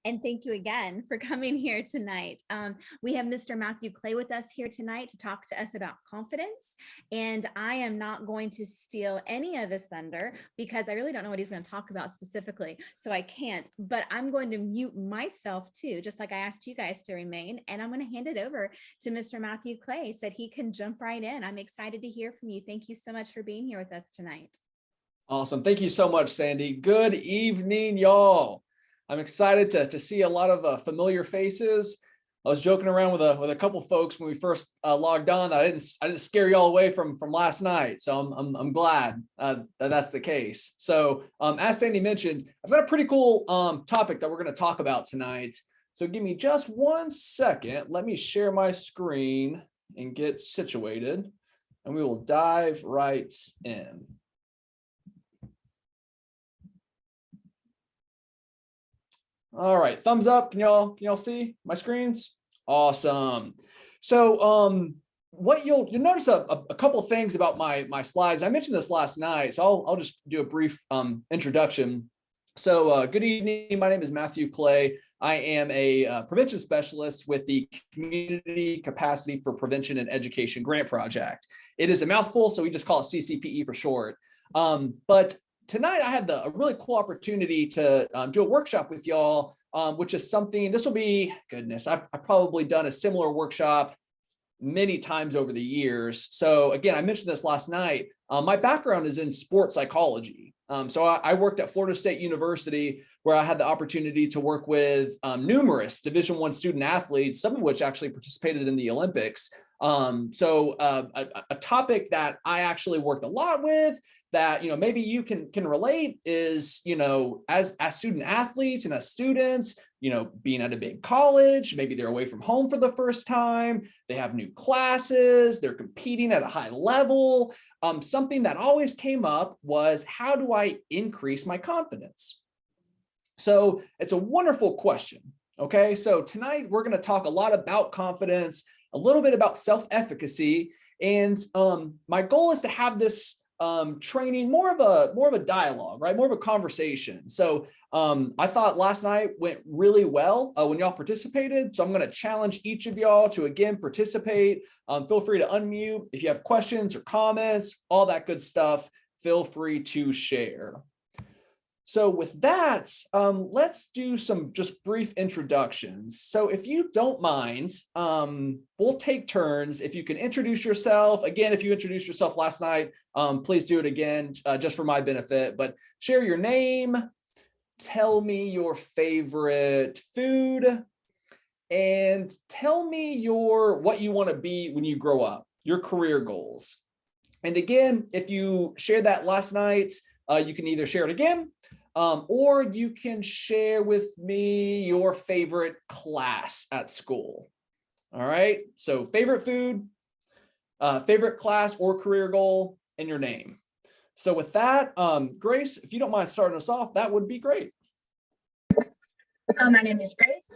And thank you again for coming here tonight. We have Mr. Matthew Clay with us here tonight to talk to us about confidence. And I am not going to steal any of his thunder because I really don't know what he's going to talk about specifically. So I can't, but I'm going to mute myself too, just like I asked you guys to remain. And I'm going to hand it over to Mr. Matthew Clay so that he can jump right in. I'm excited to hear from you. Thank you so much for being here with us tonight. Awesome. Thank you so much, Sandy. Good evening, y'all. I'm excited to see a lot of familiar faces. I was joking around with a couple folks when we first logged on that I didn't scare y'all away from last night. So I'm glad that that's the case. So as Sandy mentioned, I've got a pretty cool topic that we're going to talk about tonight. So give me just 1 second. Let me share my screen and get situated, and we will dive right in. All right, thumbs up. Can y'all see my screens? Awesome. So what you'll notice a couple of things about my slides. I mentioned this last night, so I'll just do a brief introduction. So good evening. My name is Matthew Clay. I am a prevention specialist with the Community Capacity for Prevention and Education Grant Project. It is a mouthful, so we just call it CCPE for short. But tonight I had a really cool opportunity to do a workshop with y'all, which is something, this will be, goodness, I've probably done a similar workshop many times over the years. So again, I mentioned this last night. My background is in sports psychology. So I worked at Florida State University, where I had the opportunity to work with numerous Division I student athletes, some of which actually participated in the Olympics. So a topic that I actually worked a lot with, that maybe you can relate, is as student athletes and as students, being at a big college, maybe they're away from home for the first time, they have new classes, they're competing at a high level. Something that always came up was, how do I increase my confidence? So it's a wonderful question. Okay, so tonight we're going to talk a lot about confidence, a little bit about self-efficacy, and my goal is to have this training more of a dialogue, right? More of a conversation. So I thought last night went really well when y'all participated. So I'm going to challenge each of y'all to again participate. Feel free to unmute if you have questions or comments, all that good stuff. Feel free to share. So with that, let's do some just brief introductions. So if you don't mind, we'll take turns. If you can introduce yourself. Again, if you introduced yourself last night, please do it again, just for my benefit. But share your name, tell me your favorite food, and tell me what you want to be when you grow up, your career goals. And again, if you shared that last night, you can either share it again, or you can share with me your favorite class at school. All right, so favorite food, favorite class or career goal, and your name. So with that, Grace, if you don't mind starting us off, that would be great. My name is Grace.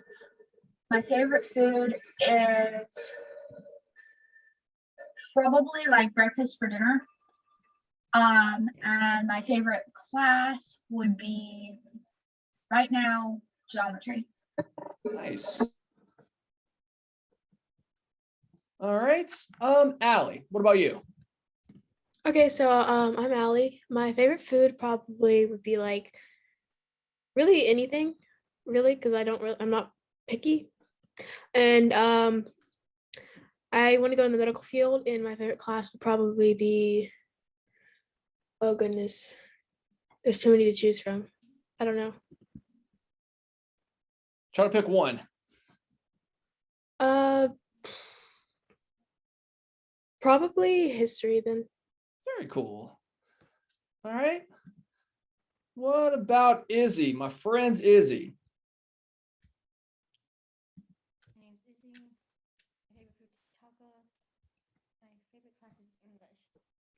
My favorite food is probably like breakfast for dinner. And my favorite class would be, right now, geometry. Nice. All right. Allie, what about you? Okay, so I'm Allie. My favorite food probably would be like really anything, really, because I'm not picky. And I want to go in the medical field, and my favorite class would probably be, oh goodness, there's too many to choose from. I don't know. Try to pick one. Probably history then. Very cool. All right. What about Izzy? My friend Izzy. My name's Izzy. My favorite food is taco. My favorite class is English.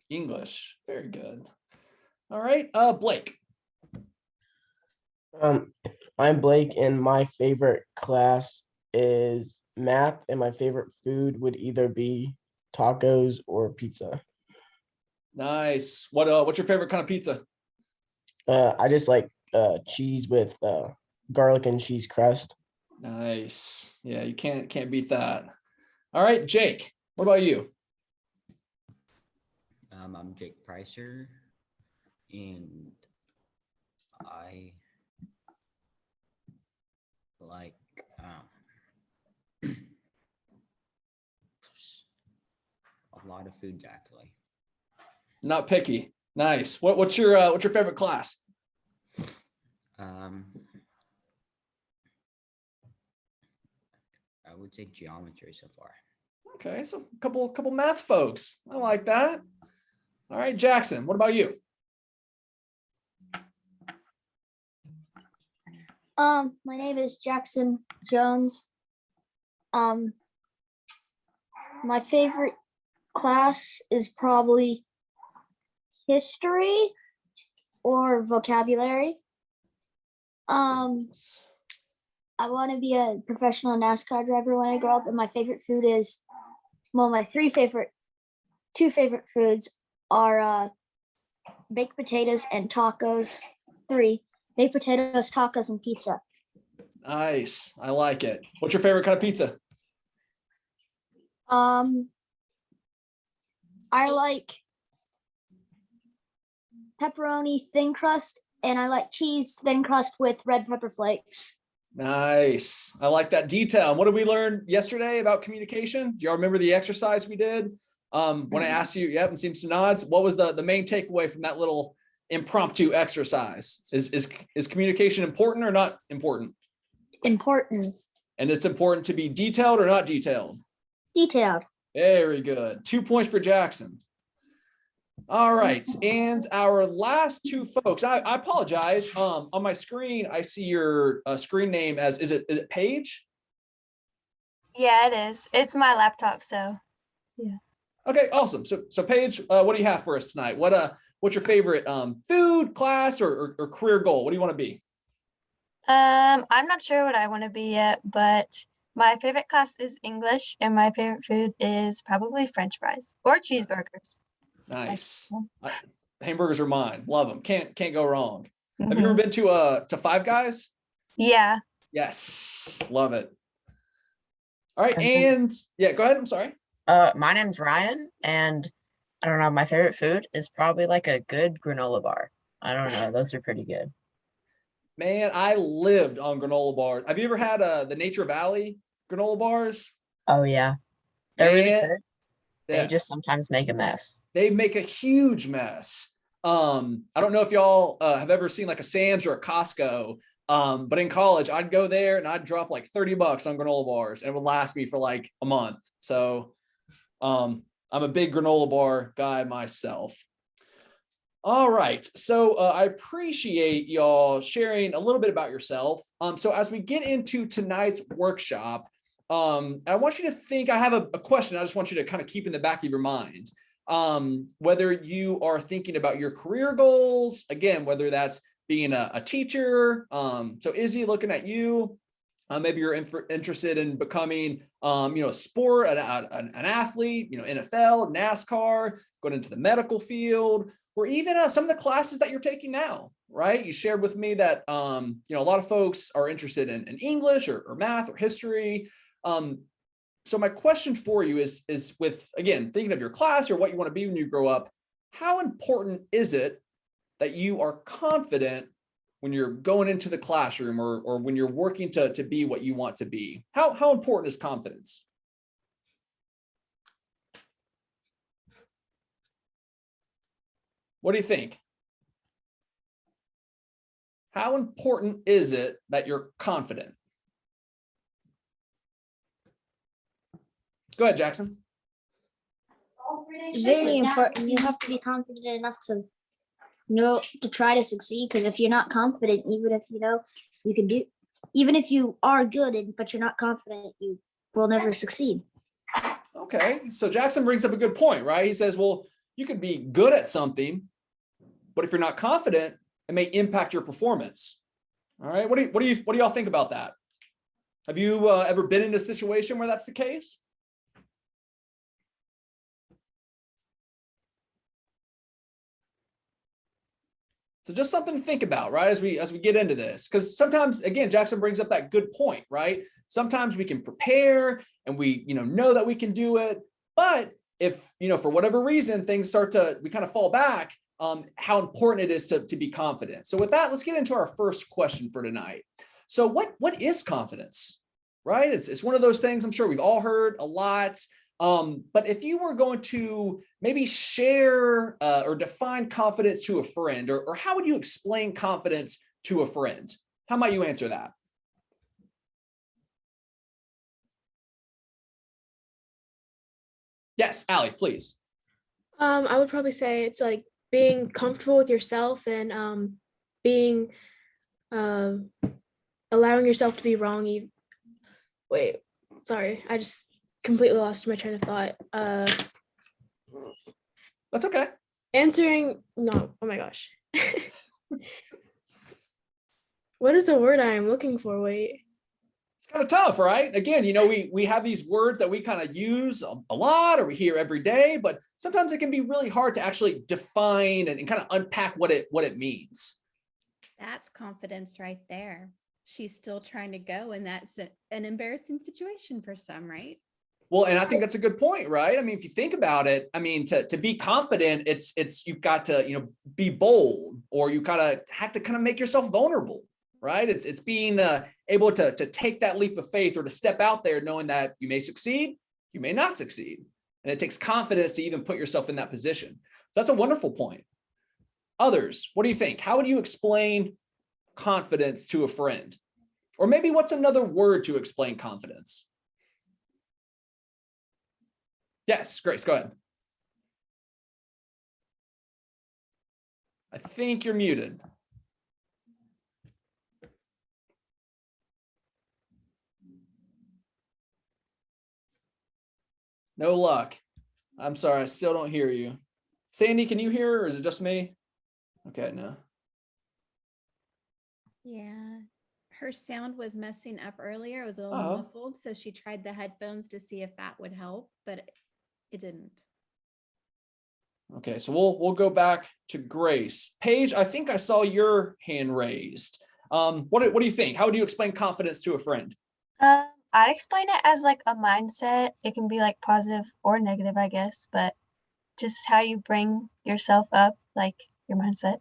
English. Very good. All right. Blake. I'm Blake, and my favorite class is math, and my favorite food would either be tacos or pizza. Nice. What's your favorite kind of pizza? I just like cheese with garlic and cheese crust. Nice. Yeah, you can't beat that. All right, Jake, what about you? I'm Jake Pricer, and I like a lot of foods actually. Not picky. Nice. What's your favorite class? I would say geometry so far. Okay, so a couple math folks. I like that. All right, Jackson, what about you? My name is Jackson Jones. My favorite class is probably history or vocabulary. I want to be a professional NASCAR driver when I grow up, and my favorite food is, well, my two favorite foods are baked potatoes and tacos. 3 baked potatoes, tacos, and pizza. Nice. I like it. What's your favorite kind of pizza? I like pepperoni thin crust, and I like cheese thin crust with red pepper flakes. Nice. I like that detail. And what did we learn yesterday about communication? Do y'all remember the exercise we did? When I asked you, yep, and seems to nods. What was the main takeaway from that little impromptu exercise? Is communication important or not important? Important. And it's important to be detailed or not detailed? Detailed. Very good. 2 points for Jackson. All right, and our last two folks. I apologize. On my screen, I see your screen name as is it Paige? Yeah, it is. It's my laptop, so yeah. Okay, awesome. So Paige, what do you have for us tonight? What's your favorite food, class, or career goal? What do you want to be? I'm not sure what I want to be yet, but my favorite class is English, and my favorite food is probably French fries or cheeseburgers. Nice. Hamburgers are mine. Love them. Can't go wrong. Have you Mhm. ever been to Five Guys? Yeah. Yes, love it. All right, and yeah, go ahead. I'm sorry. My name's Ryan, and I don't know, my favorite food is probably like a good granola bar. I don't know, those are pretty good. Man, I lived on granola bars. Have you ever had the Nature Valley granola bars? Oh yeah, they're really Man, good. They yeah, just sometimes make a mess. they make a huge mess. I don't know if y'all have ever seen like a Sam's or a Costco, but in college, I'd go there and I'd drop like $30 on granola bars and it would last me for like a month. So I'm a big granola bar guy myself. All right, so I appreciate y'all sharing a little bit about yourself. So as we get into tonight's workshop, I want you to think, I have a question I just want you to kind of keep in the back of your mind. Whether you are thinking about your career goals, again, whether that's being a teacher. So Izzy, looking at you, maybe you're interested in becoming, a sport, an athlete, NFL, NASCAR, going into the medical field, or even some of the classes that you're taking now, right? You shared with me that, a lot of folks are interested in English or math or history. So my question for you is with, again, thinking of your class or what you want to be when you grow up, how important is it that you are confident when you're going into the classroom or when you're working to be what you want to be? How important is confidence? What do you think? How important is it that you're confident? Go ahead, Jackson. Very important. You have to be confident enough to try to succeed. Because if you're not confident, even if you can do, even if you are good but you're not confident, you will never succeed. Okay, so Jackson brings up a good point, right? He says, well, you could be good at something, but if you're not confident, it may impact your performance. All right, what do y'all think about that? Have you ever been in a situation where that's the case? So just something to think about, right? As we get into this, because sometimes, again, Jackson brings up that good point, right? Sometimes we can prepare and we, know that we can do it. But if, for whatever reason, things we kind of fall back, how important it is to be confident. So with that, let's get into our first question for tonight. So what is confidence, right? It's one of those things I'm sure we've all heard a lot. But if you were going to maybe share or define confidence to a friend, or how would you explain confidence to a friend? How might you answer that? Yes, Allie, please. I would probably say it's like being comfortable with yourself and being allowing yourself to be wrong. Wait, sorry, I just completely lost my train of thought. That's okay. No, oh my gosh. What is the word I am looking for? Wait. It's kind of tough, right? Again, we have these words that we kind of use a lot or we hear every day, but sometimes it can be really hard to actually define and kind of unpack what it means. That's confidence right there. She's still trying to go, and that's an embarrassing situation for some, right? Well, and I think that's a good point, right? I mean, if you think about it, I mean, to be confident, it's you've got to, be bold, or you have to make yourself vulnerable, right? It's being able to take that leap of faith or to step out there knowing that you may succeed, you may not succeed. And it takes confidence to even put yourself in that position. So that's a wonderful point. Others, what do you think? How would you explain confidence to a friend? Or maybe what's another word to explain confidence? Yes, Grace, go ahead. I think you're muted. No luck. I'm sorry, I still don't hear you. Sandy, can you hear her, or is it just me? Okay, no. Yeah. Her sound was messing up earlier. It was a little muffled. So she tried the headphones to see if that would help, but it didn't. Okay, so we'll go back to Grace. Paige, I think I saw your hand raised. What do you think? How would you explain confidence to a friend? I'd explain it as like a mindset. It can be like positive or negative, I guess, but just how you bring yourself up, like your mindset.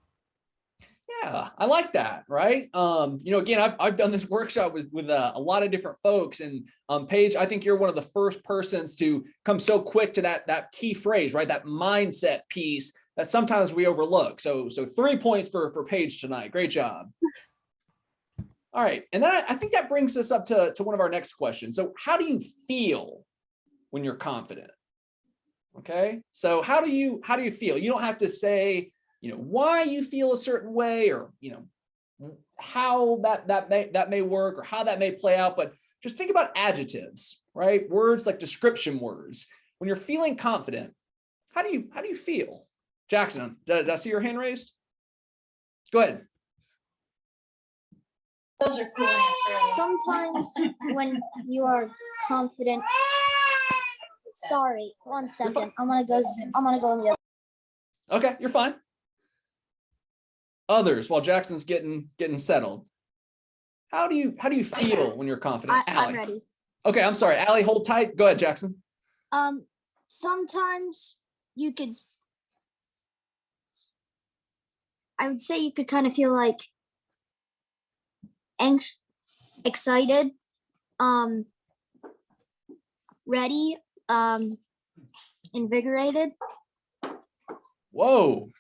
Yeah, I like that, right? Again, I've done this workshop with a lot of different folks, and Paige, I think you're one of the first persons to come so quick to that key phrase, right? That mindset piece that sometimes we overlook. So 3 points for Paige tonight. Great job. All right, and then I think that brings us up to one of our next questions. So how do you feel when you're confident? Okay, so how do you feel? You don't have to say why you feel a certain way, or how that may work, or how that may play out, but just think about adjectives, right? Words like description words. When you're feeling confident, how do you feel? Jackson, did I see your hand raised? Go ahead. Those are cool answers. Sometimes when you are confident, sorry, 1 second. I'm gonna go in the other. Okay, you're fine. Others, while Jackson's getting settled, how do you feel when you're confident? I'm ready. Okay, I'm sorry, Allie, hold tight. Go ahead, Jackson. Sometimes I would say you could kind of feel like excited, ready, invigorated. Whoa,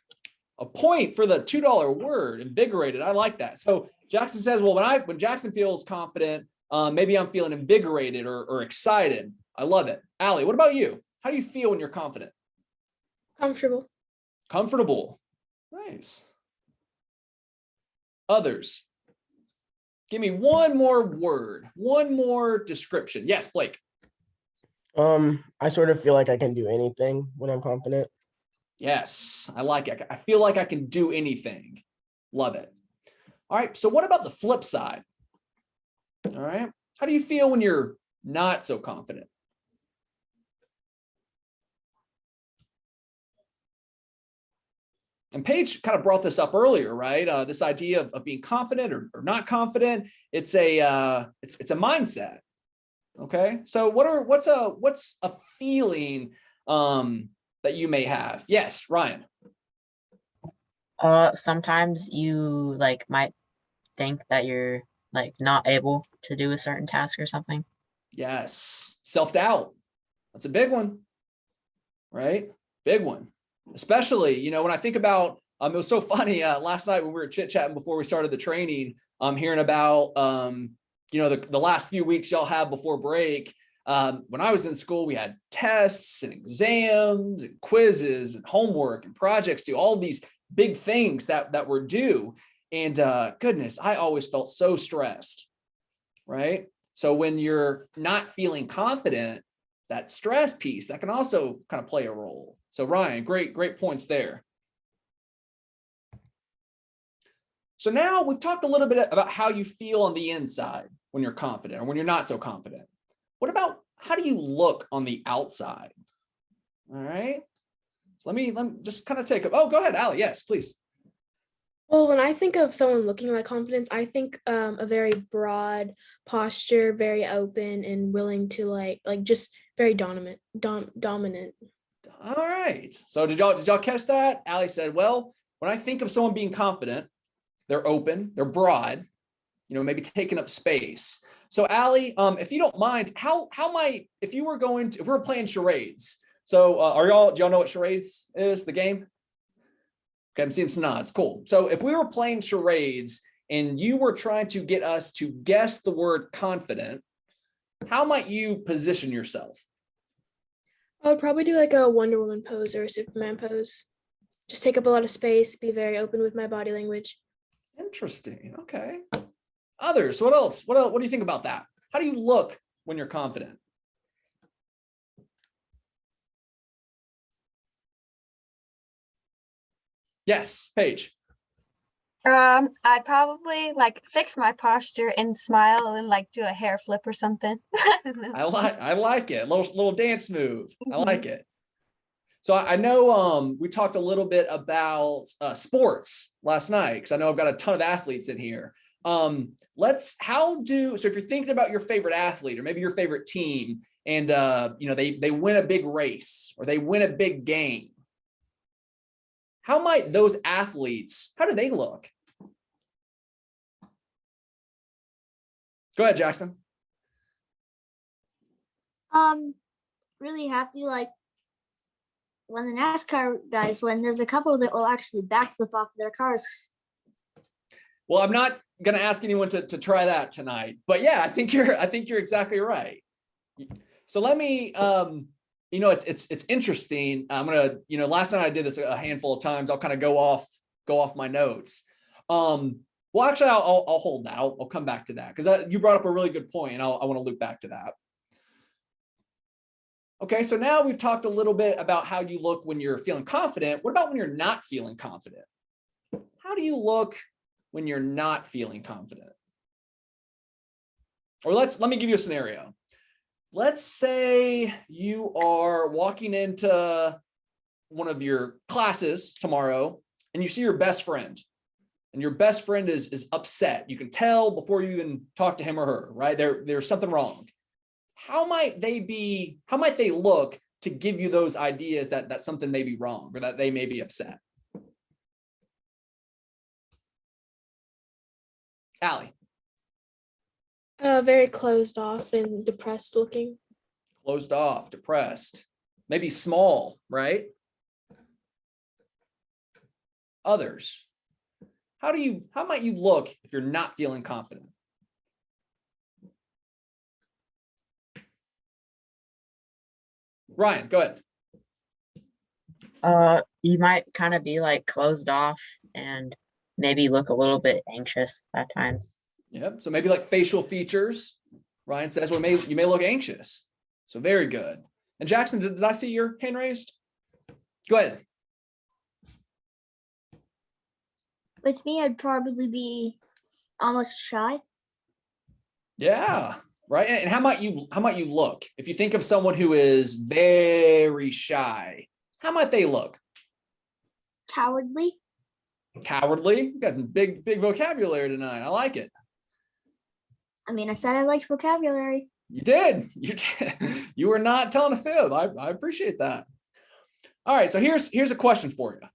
a point for the $2 word, invigorated. I like that. So Jackson says, well, when Jackson feels confident, maybe I'm feeling invigorated or excited. I love it. Allie, what about you? How do you feel when you're confident? Comfortable. Comfortable. Nice. Others. Give me one more word, one more description. Yes, Blake. I sort of feel like I can do anything when I'm confident. Yes, I like it. I feel like I can do anything. Love it. All right, so what about the flip side? All right, how do you feel when you're not so confident? And Paige kind of brought this up earlier, right? This idea of being confident or not confident. It's a mindset. Okay. So what's a feeling that you may have? Yes, Ryan. Sometimes you like might think that you're like not able to do a certain task or something. Yes. Self-doubt. That's a big one, right? Big one. Especially, when I think about, it was so funny last night when we were chit-chatting before we started the training, hearing about, the last few weeks y'all have before break. When I was in school, we had tests and exams and quizzes and homework and projects due, all these big things that were due. And goodness, I always felt so stressed, right? So when you're not feeling confident, that stress piece, that can also kind of play a role. So Ryan, great points there. So now we've talked a little bit about how you feel on the inside when you're confident or when you're not so confident. What about how do you look on the outside? All right. So let me just kind of take a, go ahead, Allie. Yes, please. Well, when I think of someone looking like confidence, I think a very broad posture, very open and willing to like just very dominant. All right. So did y'all catch that? Allie said, well, when I think of someone being confident, they're open, they're broad, maybe taking up space. So Allie, if you don't mind, if we were playing charades. So do y'all know what charades is, the game? Okay, I'm seeing some nods. Cool. So if we were playing charades and you were trying to get us to guess the word confident, how might you position yourself? I would probably do like a Wonder Woman pose or a Superman pose. Just take up a lot of space, be very open with my body language. Interesting. Okay. Others, what else? What do you think about that? How do you look when you're confident? Yes, Paige. I'd probably like fix my posture and smile and like do a hair flip or something. I like it. Little dance move. I like it. So I know we talked a little bit about sports last night because I know I've got a ton of athletes in here. So if you're thinking about your favorite athlete or maybe your favorite team and they win a big race or they win a big game, how might those athletes, how do they look? Go ahead, Jackson. Really happy, like when the NASCAR guys win, there's a couple that will actually backflip off their cars. Well, I'm not going to ask anyone to try that tonight, but yeah, I think you're exactly right. So let me, it's interesting. I'm going to, last night I did this a handful of times. I'll kind of go off my notes. Well, actually I'll hold that. I'll come back to that because you brought up a really good point and I want to loop back to that. Okay, so now we've talked a little bit about how you look when you're feeling confident. What about when you're not feeling confident? How do you look when you're not feeling confident? Or let me give you a scenario. Let's say you are walking into one of your classes tomorrow and you see your best friend and your best friend is upset. You can tell before you even talk to him or her, right? There's something wrong. How might they look to give you those ideas that something may be wrong or that they may be upset? Allie. Very closed off and depressed looking. Closed off, depressed, maybe small, right? Others. How might you look if you're not feeling confident? Ryan, go ahead. You might kind of be like closed off and maybe look a little bit anxious at times. Yep. So maybe like facial features. Ryan says, well, you may look anxious. So very good. And Jackson, did I see your hand raised? Go ahead. With me, I'd probably be almost shy. Yeah. Right. And how might you look? If you think of someone who is very shy, how might they look? Cowardly. Cowardly. You got some big vocabulary tonight. I like it. I mean, I said I liked vocabulary. You did. You did. You were not telling a fib. I appreciate that. All right. So here's a question for you.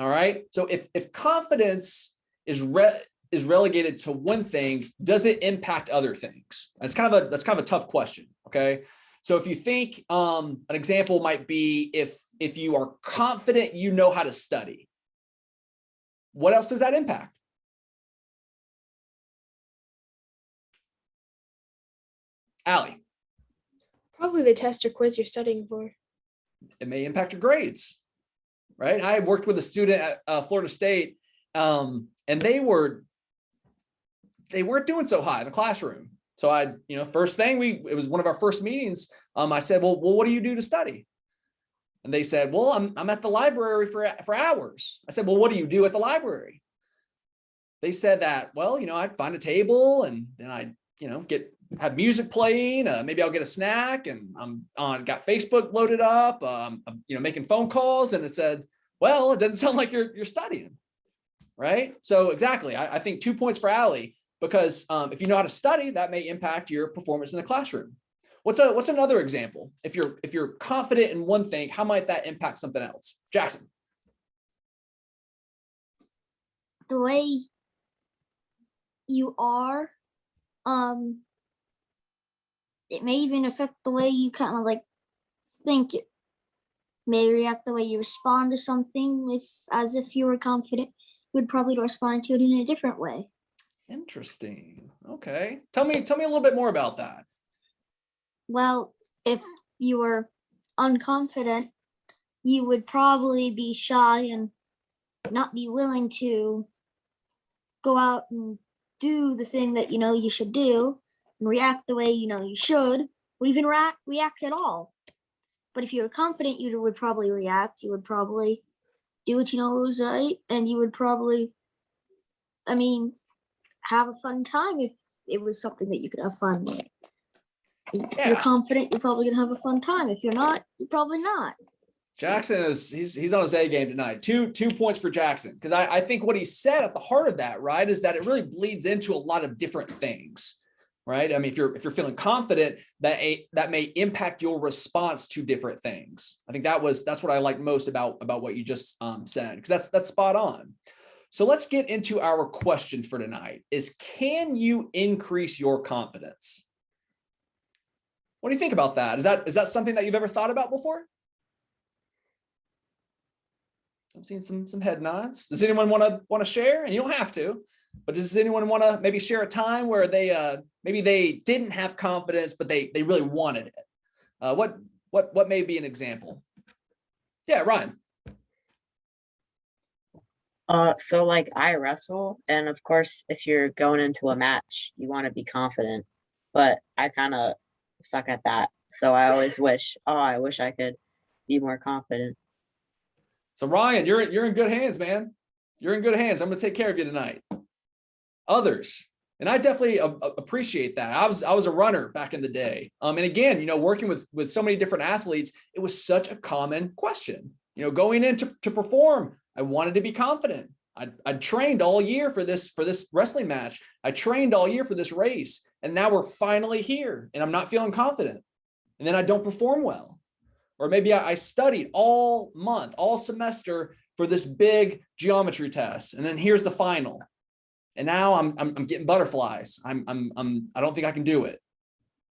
All right. So if confidence is relegated to one thing, does it impact other things? That's kind of a tough question. Okay. So if you think an example might be if you are confident you know how to study, what else does that impact? Allie. Probably the test or quiz you're studying for. It may impact your grades, right? I worked with a student at Florida State, and they weren't doing so high in the classroom. So first thing it was one of our first meetings. I said, well, what do you do to study? And they said, well, I'm at the library for hours. I said, well, what do you do at the library? They said that, well, I'd find a table and then I'd, have music playing. Maybe I'll get a snack and I'm got Facebook loaded up. Making phone calls, and it said, well, it doesn't sound like you're studying, right? So exactly, I think 2 points for Allie, because if you know how to study, that may impact your performance in the classroom. What's another example? If you're confident in one thing, how might that impact something else? Jackson. The way you are, it may even affect the way you kind of like think. It may react the way you respond to something. As if you were confident, you would probably respond to it in a different way. Interesting. Okay. Tell me a little bit more about that. Well, if you were unconfident, you would probably be shy and not be willing to go out and do the thing that you should do and react the way you should, or even react at all. But if you were confident, you would probably react. You would probably do what was right, and you would probably, have a fun time if it was something that you could have fun with. If you're confident, you're probably gonna have a fun time. If you're not, you're probably not. Jackson he's on his A game tonight. Two points for Jackson, because I think what he said at the heart of that, right, is that it really bleeds into a lot of different things, right? I mean, if you're feeling confident, that may impact your response to different things. I think that's what I like most about what you just said, because that's spot on. So let's get into our question for tonight: is can you increase your confidence? What do you think about that? Is that something that you've ever thought about before? I'm seeing some head nods. Does anyone want to share? And you don't have to, but does anyone want to maybe share a time where they maybe they didn't have confidence, but they really wanted it? What may be an example? Yeah, Ryan. So like I wrestle, and of course, if you're going into a match, you want to be confident, but I kind of suck at that. So I always wish I could be more confident. So Ryan, you're in good hands, man. You're in good hands. I'm going to take care of you tonight. Others, and I definitely appreciate that. I was a runner back in the day. And again, working with so many different athletes, it was such a common question. Going in to perform, I wanted to be confident. I trained all year for this wrestling match. I trained all year for this race, and now we're finally here, and I'm not feeling confident. And then I don't perform well. Or maybe I studied all month, all semester for this big geometry test, and then here's the final, and now I'm getting butterflies. I don't think I can do it,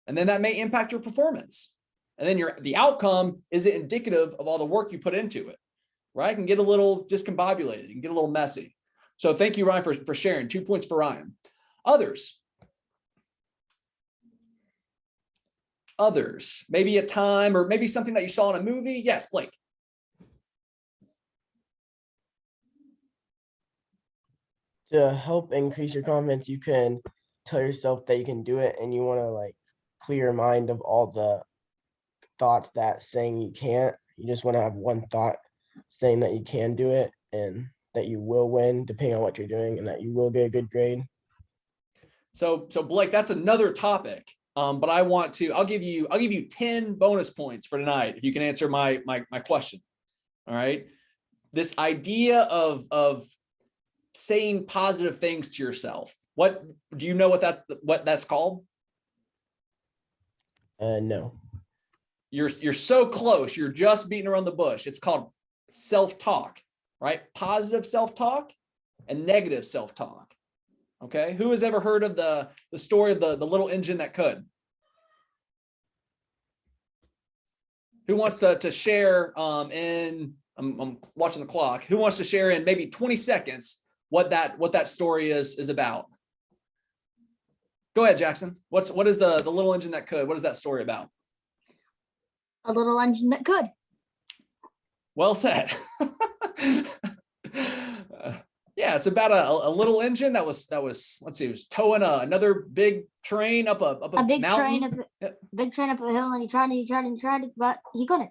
and then that may impact your performance. And then the outcome isn't indicative of all the work you put into it, right? It can get a little discombobulated, it can get a little messy. So thank you, Ryan, for sharing. 2 points for Ryan. Others, maybe a time or maybe something that you saw in a movie. Yes, Blake. To help increase your confidence, you can tell yourself that you can do it, and you want to like clear your mind of all the thoughts that saying you can't. You just want to have one thought saying that you can do it and that you will win depending on what you're doing and that you will get a good grade. So Blake, that's another topic. But I'll give you 10 bonus points for tonight if you can answer my question. All right. This idea of saying positive things to yourself. What do you know what that's called? No. You're so close. You're just beating around the bush. It's called self-talk, right? Positive self-talk and negative self-talk. Okay. Who has ever heard of the story of the little engine that could? Who wants to share I'm watching the clock. Who wants to share in maybe 20 seconds what that story is about? Go ahead, Jackson. What is the little engine that could? What is that story about? A little engine that could. Well said. Yeah, it's about a little engine that was let's see, it was towing another big train up a big mountain. train up big train up a hill, and he tried, but he couldn't.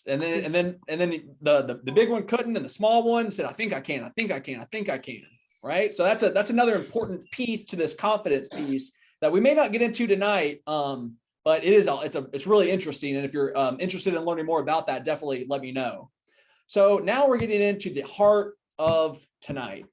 And then the big one couldn't, and the small one said, I think I can, right? So that's another important piece to this confidence piece that we may not get into tonight, but it's really interesting. And if you're interested in learning more about that, definitely let me know. So now we're getting into the heart of tonight,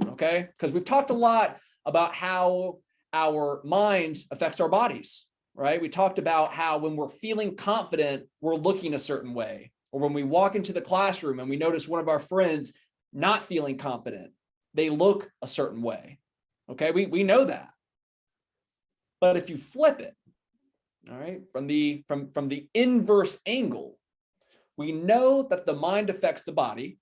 okay? Because we've talked a lot about how our mind affects our bodies, right? We talked about how when we're feeling confident, we're looking a certain way, or when we walk into the classroom and we notice one of our friends not feeling confident, they look a certain way, okay? We know that. But if you flip it, all right, from the inverse angle, we know that the mind affects the body,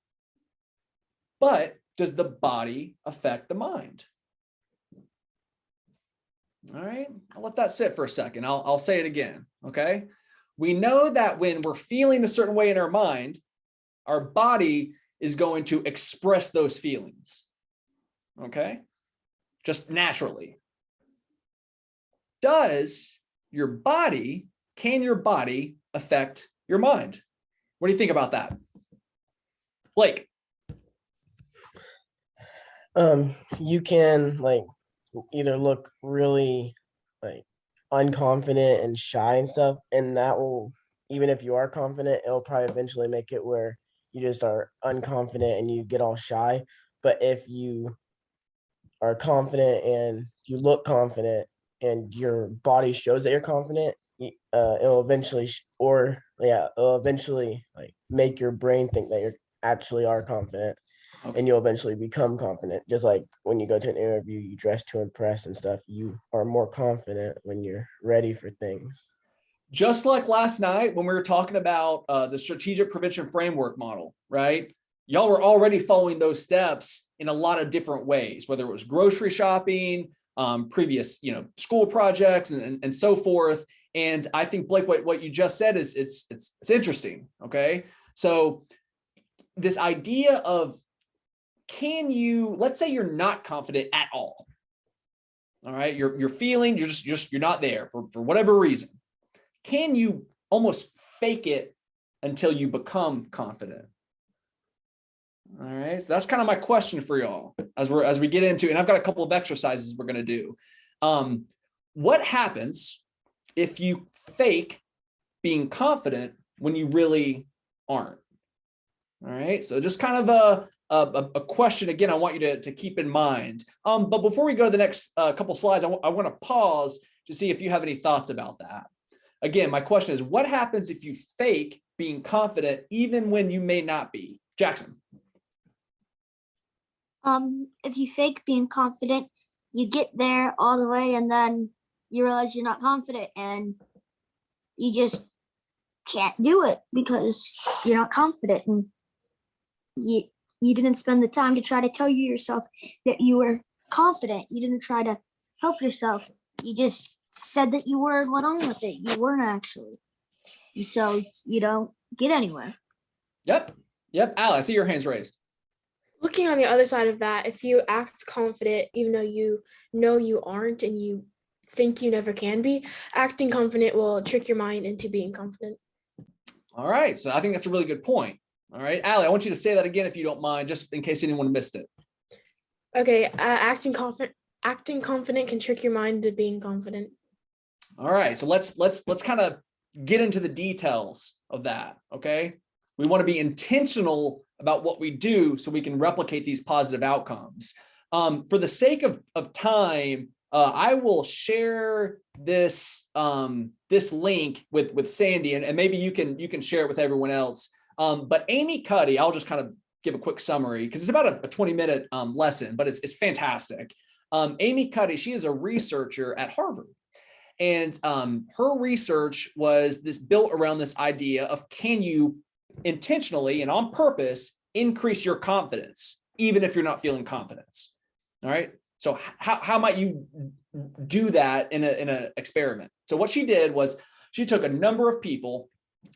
but does the body affect the mind? All right, I'll let that sit for a second. I'll say it again, okay? We know that when we're feeling a certain way in our mind, our body is going to express those feelings, okay? Just naturally. Can your body affect your mind? What do you think about that? Blake? You can like either look really like unconfident and shy and stuff, and that will, even if you are confident, it'll probably eventually make it where you just are unconfident and you get all shy. But if you are confident and you look confident and your body shows that you're confident, it'll eventually like make your brain think that you actually are confident. Okay. And you'll eventually become confident. Just like when you go to an interview, you dress to impress and stuff, you are more confident when you're ready for things. Just like last night when we were talking about the strategic prevention framework model, right? Y'all were already following those steps in a lot of different ways, whether it was grocery shopping, previous, school projects and so forth. And I think, Blake, what you just said is it's interesting. Okay. So this idea of, let's say you're not confident at all. All right. You're feeling, you're not there for whatever reason. Can you almost fake it until you become confident? All right. So that's kind of my question for y'all as we get into, and I've got a couple of exercises we're going to do. What happens if you fake being confident when you really aren't? All right. So just kind of a question again, I want you to keep in mind. But before we go to the next couple slides, I want to pause to see if you have any thoughts about that. Again, my question is, what happens if you fake being confident even when you may not be? Jackson. If you fake being confident, you get there all the way and then you realize you're not confident and you just can't do it because you're not confident, and you didn't spend the time to try to tell yourself that you were confident. You didn't try to help yourself. You just said that you were and went on with it. You weren't actually. And so you don't get anywhere. Yep. Al, I see your hands raised. Looking on the other side of that, if you act confident, even though you know you aren't and you think you never can be, acting confident will trick your mind into being confident. All right. So I think that's a really good point. All right, Allie, I want you to say that again, if you don't mind, just in case anyone missed it. Okay. Acting confident can trick your mind into being confident. All right. So let's kind of get into the details of that. Okay. We want to be intentional about what we do so we can replicate these positive outcomes. For the sake of time, I will share this this link with Sandy, and maybe you can share it with everyone else. But Amy Cuddy, I'll just kind of give a quick summary because it's about a 20-minute lesson, but it's fantastic. Amy Cuddy, she is a researcher at Harvard. And her research was built around this idea of, can you intentionally and on purpose increase your confidence, even if you're not feeling confidence? All right. So how might you do that in an experiment? So what she did was she took a number of people,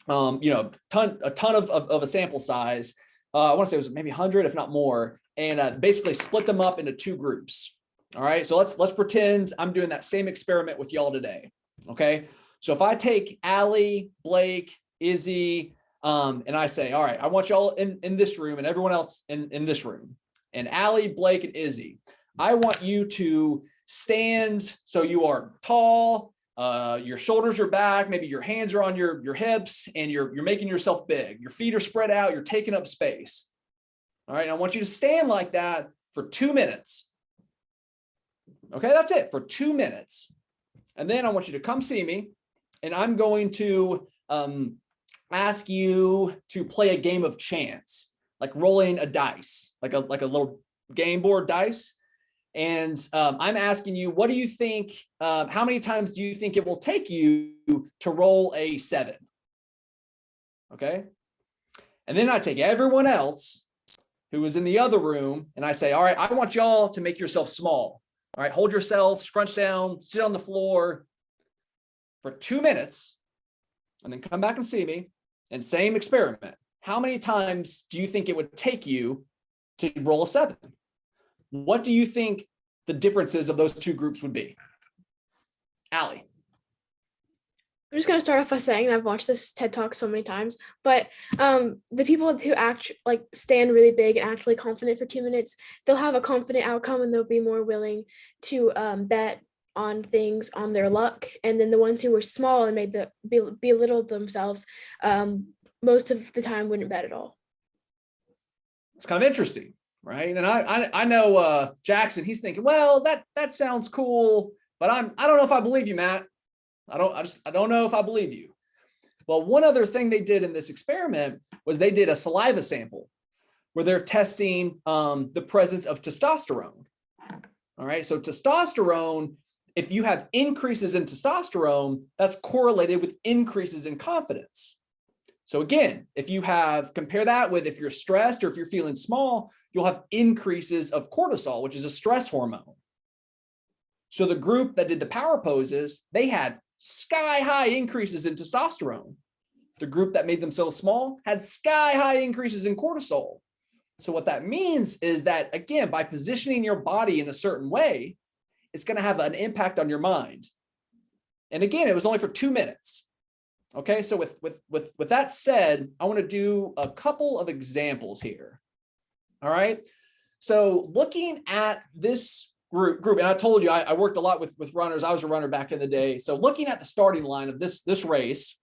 a ton of a sample size. I want to say it was maybe 100, if not more, and basically split them up into two groups. All right, so let's pretend I'm doing that same experiment with y'all today. Okay, so if I take Allie, Blake, Izzy, and I say, all right, I want y'all in this room and everyone else in this room, and Allie, Blake, and Izzy, I want you to stand so you are tall, your shoulders are back, maybe your hands are on your hips, and you're making yourself big. Your feet are spread out, you're taking up space. All right, and I want you to stand like that for 2 minutes. Okay, that's it, for 2 minutes. And then I want you to come see me, and I'm going to ask you to play a game of chance, like rolling a dice, like a little game board dice. And I'm asking you, what do you think, how many times do you think it will take you to roll a 7? Okay. And then I take everyone else who was in the other room and I say, all right, I want y'all to make yourself small. All right, hold yourself, scrunch down, sit on the floor for 2 minutes, and then come back and see me. And same experiment. How many times do you think it would take you to roll a 7? What do you think the differences of those two groups would be? Allie. I'm just gonna start off by saying I've watched this TED Talk so many times, but the people who stand really big and actually confident for 2 minutes, they'll have a confident outcome and they'll be more willing to bet on things, on their luck. And then the ones who were small and belittled themselves, most of the time wouldn't bet at all. It's kind of interesting, right? And I know Jackson, he's thinking, well, that sounds cool, but I don't know if I believe you, Matt. I don't know if I believe you. Well, one other thing they did in this experiment was they did a saliva sample where they're testing the presence of testosterone. All right, so testosterone, if you have increases in testosterone, that's correlated with increases in confidence. So again, if you compare that with if you're stressed or if you're feeling small, you'll have increases of cortisol, which is a stress hormone. So the group that did the power poses, they had sky high increases in testosterone. The group that made themselves small had sky high increases in cortisol. So what that means is that, again, by positioning your body in a certain way, it's going to have an impact on your mind. And again, it was only for 2 minutes. Okay, so with that said, I want to do a couple of examples here. All right, so looking at this group, and I told you I worked a lot with runners. I was a runner back in the day. So looking at the starting line of this race,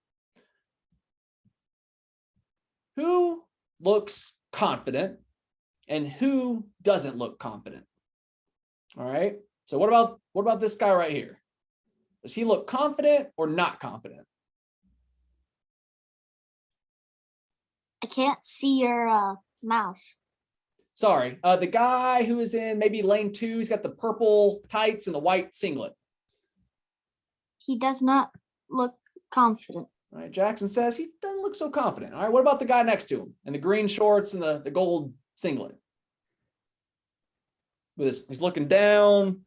who looks confident and who doesn't look confident? All right. So what about this guy right here? Does he look confident or not confident? I can't see your mouse. Sorry, the guy who is in maybe lane 2, he's got the purple tights and the white singlet. He does not look confident. All right, Jackson says he doesn't look so confident. All right, what about the guy next to him in the green shorts and the gold singlet? He's looking down.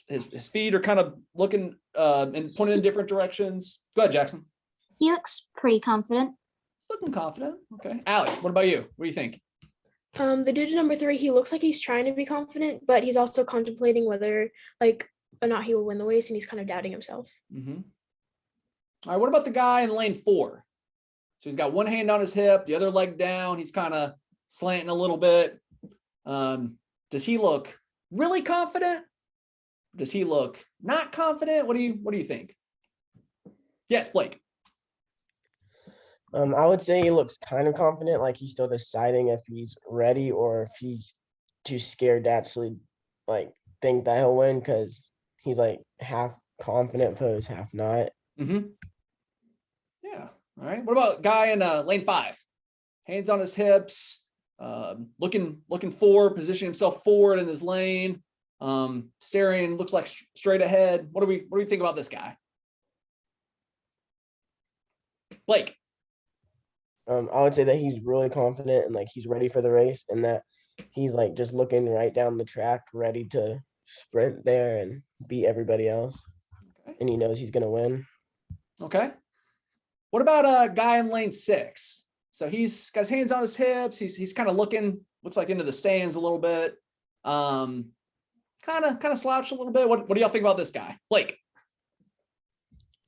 His feet are kind of looking and pointing in different directions. Go ahead, Jackson. He looks pretty confident. He's looking confident. Okay, Allie, what about you? What do you think? The dude number 3, he looks like he's trying to be confident, but he's also contemplating whether or not he will win the race, and he's kind of doubting himself. Mm-hmm. All right, what about the guy in lane 4? So he's got one hand on his hip, the other leg down. He's kind of slanting a little bit. Does he look really confident? Does he look not confident? What do you think? Yes, Blake. I would say he looks kind of confident, like he's still deciding if he's ready or if he's too scared to actually like think that he'll win, because he's like half confident pose, half not. Mm-hmm. Yeah. All right. What about guy in lane 5? Hands on his hips, looking forward, positioning himself forward in his lane, staring, looks like straight ahead. What do we think about this guy? Blake. I would say that he's really confident and like he's ready for the race, and that he's like just looking right down the track, ready to sprint there and beat everybody else. Okay. And he knows he's gonna win. Okay. What about a guy in lane 6? So he's got his hands on his hips. He's kind of looking, looks like into the stands a little bit. Kind of slouched a little bit. What do y'all think about this guy, Blake?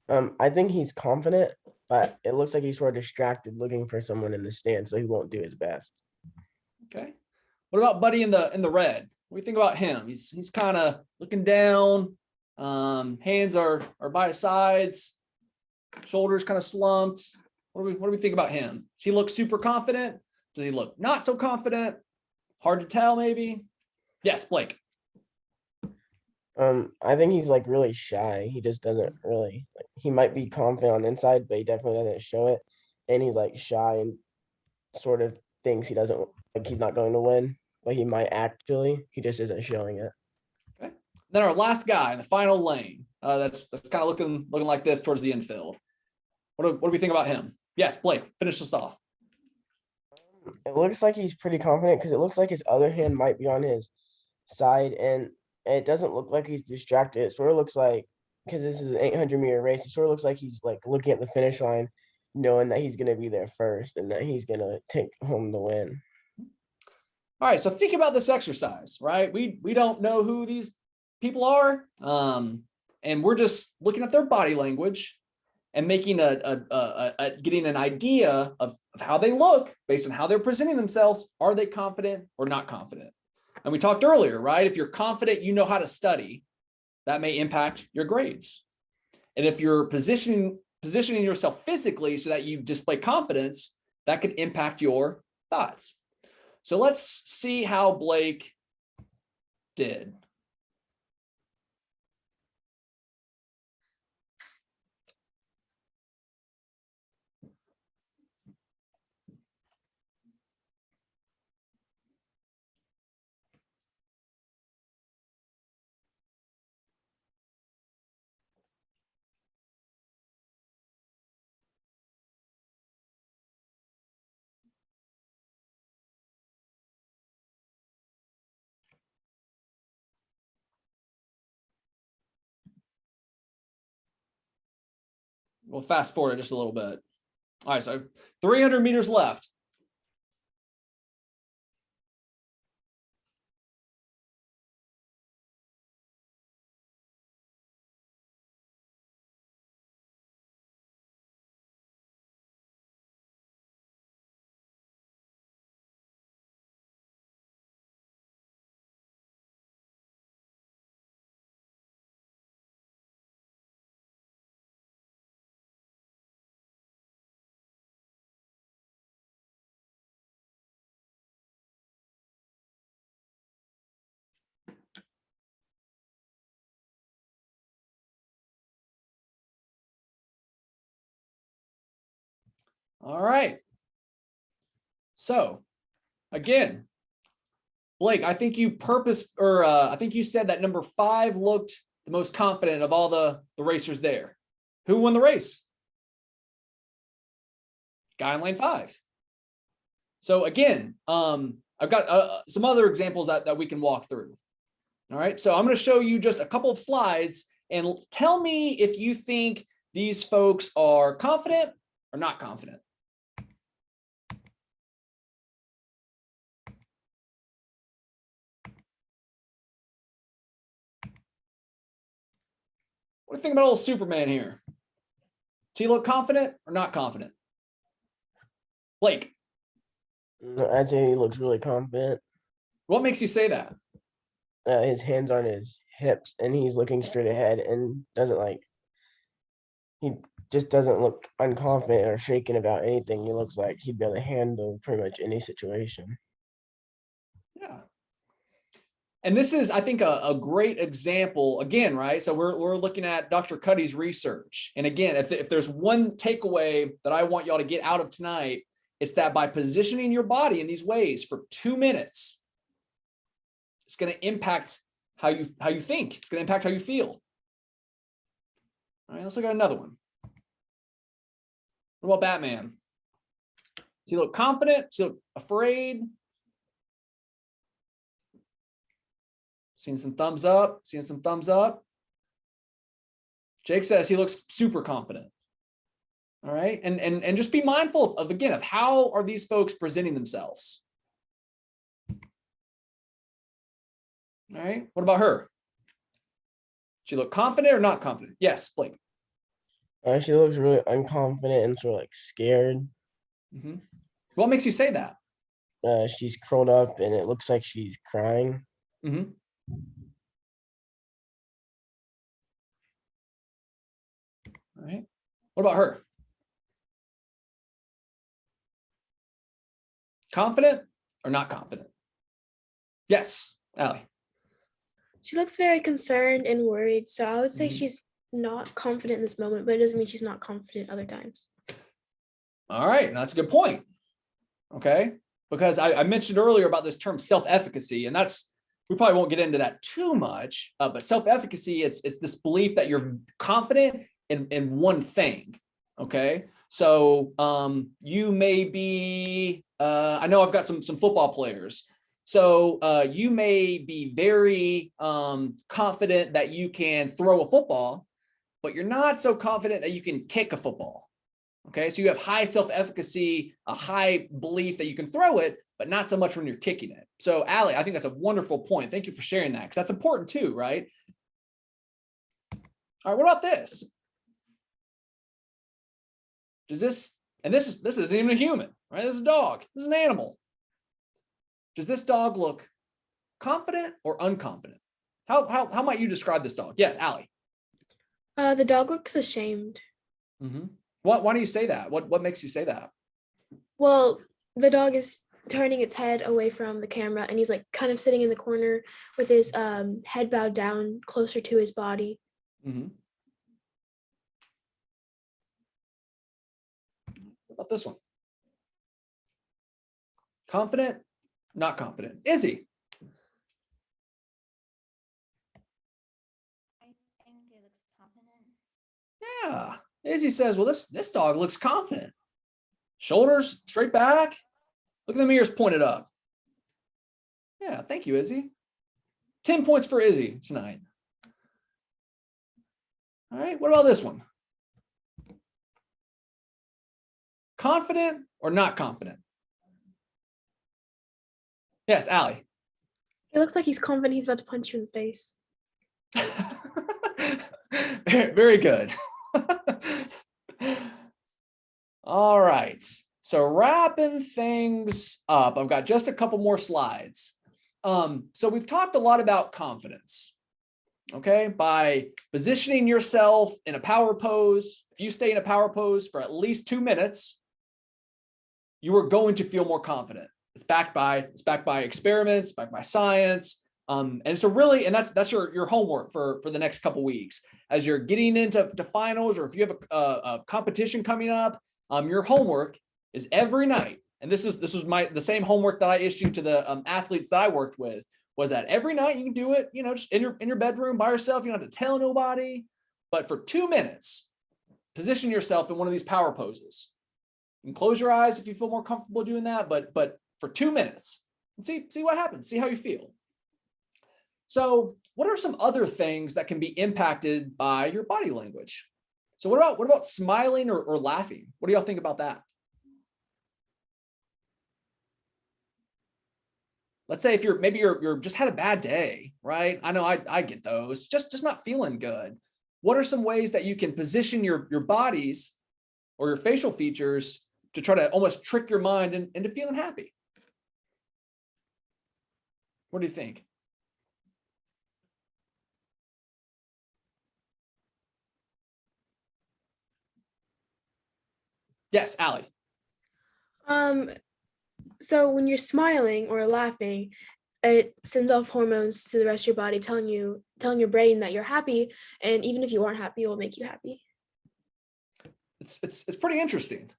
I think he's confident, but it looks like he's sort of distracted, looking for someone in the stand, so he won't do his best. Okay. What about Buddy in the red? What do you think about him? He's kind of looking down. Hands are by his sides. Shoulders kind of slumped. What do we think about him? Does he look super confident? Does he look not so confident? Hard to tell, maybe. Yes, Blake. I think he's like really shy. He just doesn't really like, he might be confident on the inside, but he definitely doesn't show it. And he's like shy and sort of thinks he doesn't, like he's not going to win, but he might actually. He just isn't showing it. Okay. Then our last guy in the final lane. That's kind of looking like this towards the infield. What do we think about him? Yes, Blake, finish this off. It looks like he's pretty confident because it looks like his other hand might be on his side, and it doesn't look like he's distracted. It sort of looks like, because this is an 800-meter race, it sort of looks like he's like looking at the finish line, knowing that he's going to be there first and that he's going to take home the win. All right, so think about this exercise, right? We don't know who these people are, and we're just looking at their body language and making getting an idea of how they look based on how they're presenting themselves. Are they confident or not confident? And we talked earlier, right? If you're confident, you know how to study, that may impact your grades. And if you're positioning yourself physically so that you display confidence, that could impact your thoughts. So let's see how Blake did. We'll fast forward just a little bit. All right, so 300 meters left. All right. So again, Blake, I think you I think you said that number 5 looked the most confident of all the racers there. Who won the race? Guy in lane 5. So again, I've got some other examples that we can walk through. All right, so I'm going to show you just a couple of slides and tell me if you think these folks are confident or not confident. What do you think about old Superman here? Does he look confident or not confident? Blake. I'd say he looks really confident. What makes you say that? His hands on his hips and he's looking straight ahead and doesn't like, he just doesn't look unconfident or shaken about anything. He looks like he'd be able to handle pretty much any situation. Yeah. And this is, I think, a great example again, right? So we're looking at Dr. Cuddy's research. And again, if there's one takeaway that I want y'all to get out of tonight, it's that by positioning your body in these ways for 2 minutes, it's going to impact how you think. It's going to impact how you feel. All right, let's look at another one. What about Batman? Does he look confident? Does he look afraid? Seeing some thumbs up, seeing some thumbs up. Jake says he looks super confident. All right. And just be mindful of again, of how are these folks presenting themselves? All right. What about her? She look confident or not confident? Yes, Blake. She looks really unconfident and sort of like scared. Mm-hmm. What makes you say that? She's curled up and it looks like she's crying. Mm-hmm. All right. What about her? Confident or not confident? Yes, Allie. She looks very concerned and worried. So I would say Mhm. she's not confident in this moment, but it doesn't mean she's not confident other times. All right, that's a good point. Okay, because I mentioned earlier about this term self-efficacy, and that's, we probably won't get into that too much, but self-efficacy, it's this belief that you're confident in one thing. Okay, so you may be, I know I've got some football players. So you may be very confident that you can throw a football, but you're not so confident that you can kick a football. Okay, so you have high self-efficacy, a high belief that you can throw it, but not so much when you're kicking it. So Allie, I think that's a wonderful point. Thank you for sharing that, because that's important too, right? All right, what about this? Does this, and this isn't even a human, right? This is a dog. This is an animal. Does this dog look confident or unconfident? How might you describe this dog? Yes, Allie. The dog looks ashamed. Mm-hmm. Why do you say that? What makes you say that? Well, the dog is turning its head away from the camera and he's like kind of sitting in the corner with his head bowed down closer to his body. Mm-hmm. What about this one? Confident, not confident. Izzy. I think it looks confident. Yeah. Izzy says, well, this dog looks confident. Shoulders straight back. Look at the ears pointed up. Yeah, thank you, Izzy. 10 points for Izzy tonight. All right, what about this one? Confident or not confident? Yes, Allie. He looks like he's confident he's about to punch you in the face. Very good. All right. So wrapping things up, I've got just a couple more slides. So we've talked a lot about confidence. Okay, by positioning yourself in a power pose, if you stay in a power pose for at least 2 minutes, you are going to feel more confident. It's backed by experiments, backed by science. And so really, and that's your homework for the next couple weeks as you're getting into finals, or if you have a competition coming up. Your homework is every night, and this was the same homework that I issued to the athletes that I worked with, was that every night you can do it, just in your bedroom by yourself. You don't have to tell nobody, but for 2 minutes, position yourself in one of these power poses. You can close your eyes if you feel more comfortable doing that, but for 2 minutes, and see what happens, see how you feel. So what are some other things that can be impacted by your body language? So what about smiling or laughing? What do y'all think about that? Let's say if you're just had a bad day, right? I know I get those, just not feeling good. What are some ways that you can position your bodies or your facial features to try to almost trick your mind into feeling happy? What do you think? Yes, Allie. So when you're smiling or laughing, it sends off hormones to the rest of your body, telling your brain that you're happy, and even if you aren't happy, it will make you happy. It's pretty interesting.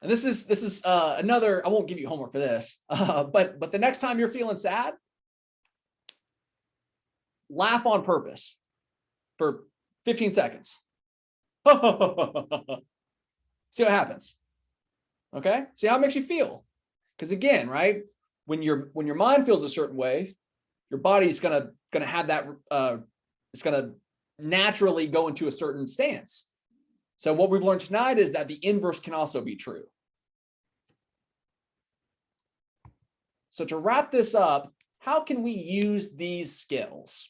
And this is another, I won't give you homework for this, but the next time you're feeling sad, laugh on purpose for 15 seconds. See what happens. Okay, see how it makes you feel. Because again, right, when your mind feels a certain way, your body's gonna have that, it's gonna naturally go into a certain stance. So what we've learned tonight is that the inverse can also be true. So to wrap this up, how can we use these skills?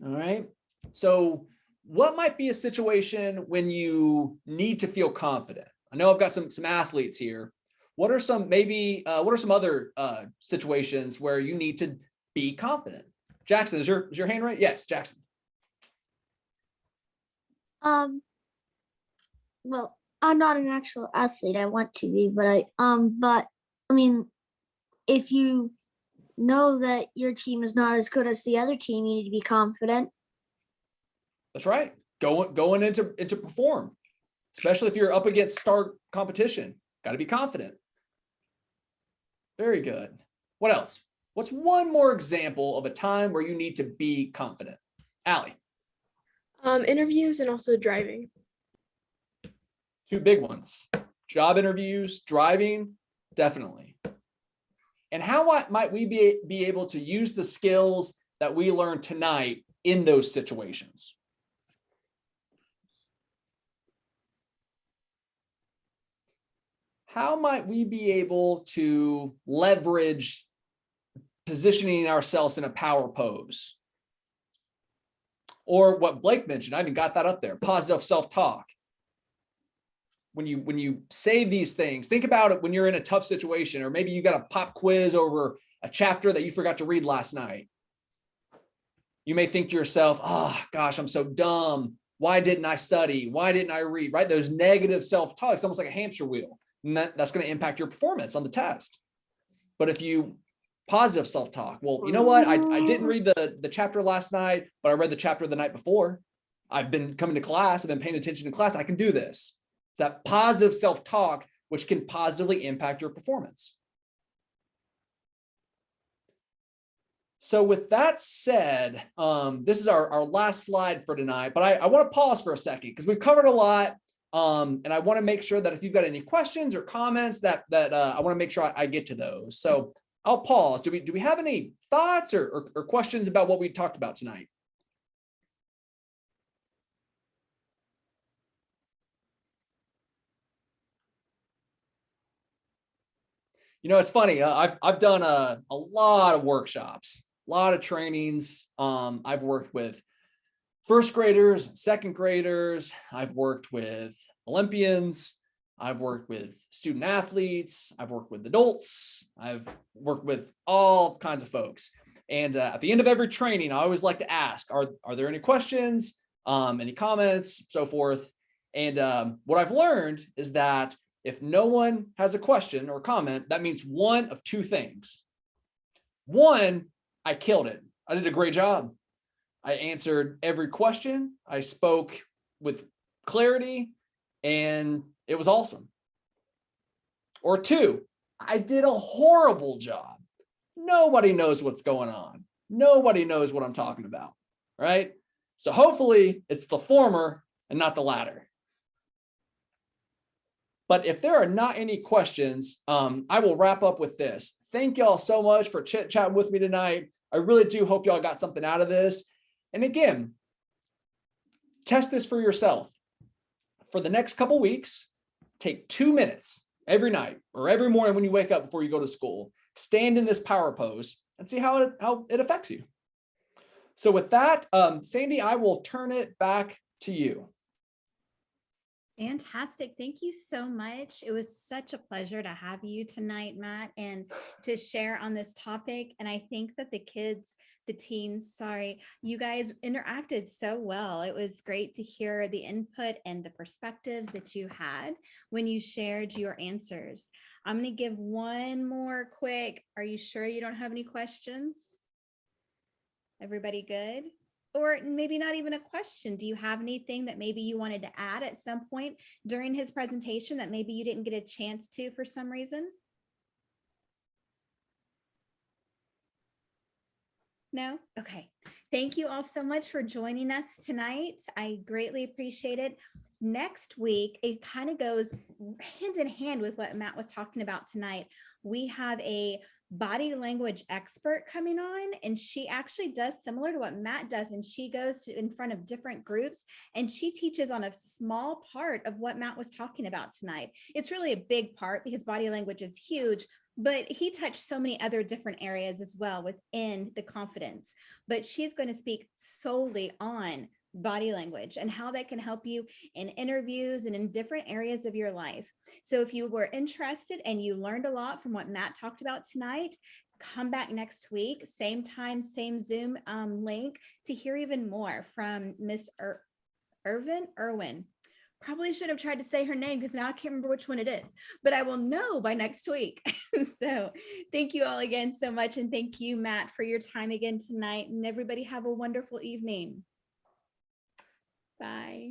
All right. So what might be a situation when you need to feel confident? I know I've got some athletes here. What are some other situations where you need to be confident? Jackson, is your hand right? Yes, Jackson. Well, I'm not an actual athlete. I want to be, but I mean, if you know that your team is not as good as the other team, you need to be confident. That's right. Going into perform, especially if you're up against star competition. Got to be confident. Very good. What else? What's one more example of a time where you need to be confident? Allie. Interviews and also driving. Two big ones. Job interviews, driving, definitely. And how might we be able to use the skills that we learned tonight in those situations? How might we be able to leverage positioning ourselves in a power pose? Or what Blake mentioned, I even got that up there, positive self-talk. When you say these things, think about it when you're in a tough situation, or maybe you got a pop quiz over a chapter that you forgot to read last night. You may think to yourself, oh gosh, I'm so dumb. Why didn't I study? Why didn't I read? Right? Those negative self-talk, it's almost like a hamster wheel. And that's going to impact your performance on the test. But if you positive self-talk, well, you know what? I didn't read the chapter last night, but I read the chapter the night before. I've been coming to class. I've been paying attention to class. I can do this. It's that positive self-talk, which can positively impact your performance. So with that said, this is our last slide for tonight, but I want to pause for a second because we've covered a lot. And I want to make sure that if you've got any questions or comments that I want to make sure I get to those. So I'll pause. Do we have any thoughts or questions about what we talked about tonight? You know, it's funny. I've done a lot of workshops, a lot of trainings. I've worked with first graders, second graders. I've worked with Olympians. I've worked with student athletes. I've worked with adults. I've worked with all kinds of folks. And at the end of every training, I always like to ask, are there any questions, any comments, so forth? And what I've learned is that if no one has a question or comment, that means one of two things. One, I killed it. I did a great job. I answered every question. I spoke with clarity and it was awesome. Or two, I did a horrible job. Nobody knows what's going on. Nobody knows what I'm talking about, right? So hopefully it's the former and not the latter. But if there are not any questions, I will wrap up with this. Thank y'all so much for chit-chatting with me tonight. I really do hope y'all got something out of this. And again, test this for yourself. For the next couple weeks, take 2 minutes every night or every morning when you wake up before you go to school. Stand in this power pose and see how it affects you. So with that, Sandy, I will turn it back to you. Fantastic. Thank you so much. It was such a pleasure to have you tonight, Matt, and to share on this topic. And I think that the kids the teens, sorry, you guys interacted so well. It was great to hear the input and the perspectives that you had when you shared your answers. I'm going to give one more quick, are you sure you don't have any questions? Everybody good? Or maybe not even a question. Do you have anything that maybe you wanted to add at some point during his presentation that maybe you didn't get a chance to for some reason? No? Okay. Thank you all so much for joining us tonight. I greatly appreciate it. Next week, it kind of goes hand in hand with what Matt was talking about tonight. We have a body language expert coming on, and she actually does similar to what Matt does, and she goes in front of different groups and she teaches on a small part of what Matt was talking about tonight. It's really a big part because body language is huge, but he touched so many other different areas as well within the confidence. But she's going to speak solely on body language and how that can help you in interviews and in different areas of your life. So if you were interested and you learned a lot from what Matt talked about tonight, come back next week, same time, same Zoom link to hear even more from Miss Irwin. Probably should have tried to say her name because now I can't remember which one it is, but I will know by next week. So thank you all again so much. And thank you, Matt, for your time again tonight. And everybody have a wonderful evening. Bye.